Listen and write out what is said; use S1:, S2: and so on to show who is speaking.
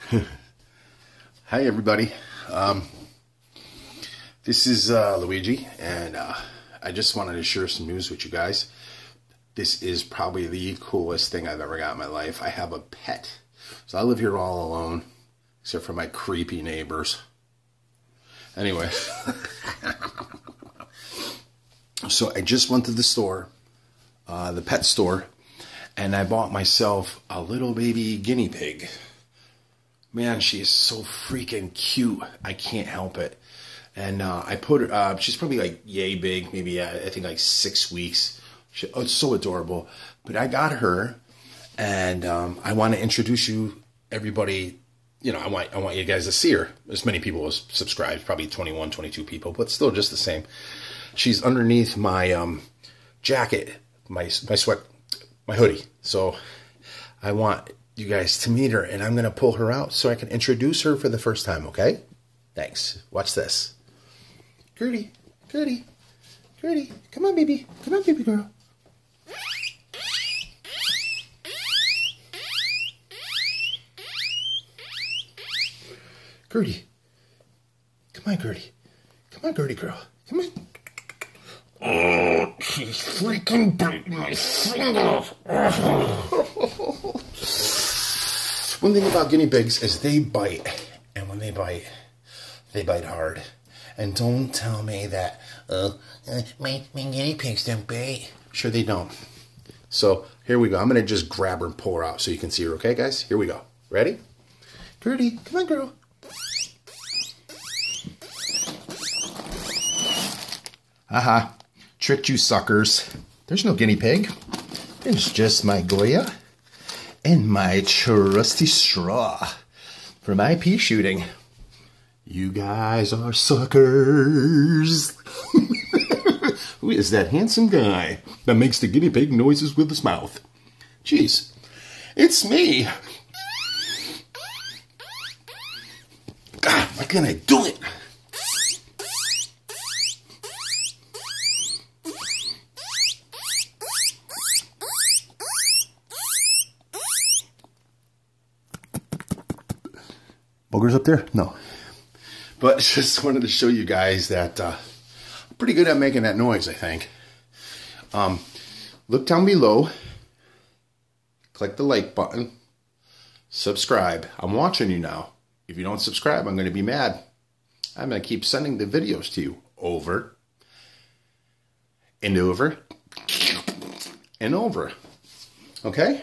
S1: Hi everybody. This is Luigi, and I just wanted to share some news with you guys. This is probably the coolest thing I've ever got in my life. I have a pet. So I live here all alone, except for my creepy neighbors. Anyway, so I just went to the store, the pet store, and I bought myself a little baby guinea pig. Man, she is so freaking cute. I can't help it. And I put her, she's probably like yay big, maybe I think like 6 weeks. It's so adorable. But I got her, and I want to introduce you, everybody. You know, I want you guys to see her. As many people as subscribed, probably 21, 22 people, but still just the same. She's underneath my jacket, my sweat, my hoodie. So I want you guys to meet her, and I'm going to pull her out so I can introduce her for the first time, okay? Thanks. Watch this. Gertie, Gertie, Gertie, come on, baby. Come on, baby girl. Gertie. Come on, Gertie. Come on, Gertie girl. Come on. Oh, she's freaking biting my finger. One thing about guinea pigs is they bite. And when they bite hard. And don't tell me that, my guinea pigs don't bite. Sure they don't. So, here we go. I'm going to just grab her and pull her out so you can see her, okay, guys? Here we go. Ready? Gertie, come on, girl. Haha, tricked you suckers. There's no guinea pig. There's just my Goya and my trusty straw for my pea shooting. You guys are suckers. Who is that handsome guy that makes the guinea pig noises with his mouth? Jeez, it's me. God, why can't I do it? Boogers up there? No. But just wanted to show you guys that I'm pretty good at making that noise, I think. Look down below. Click the like button. Subscribe. I'm watching you now. If you don't subscribe, I'm going to be mad. I'm going to keep sending the videos to you over and over and over. Okay?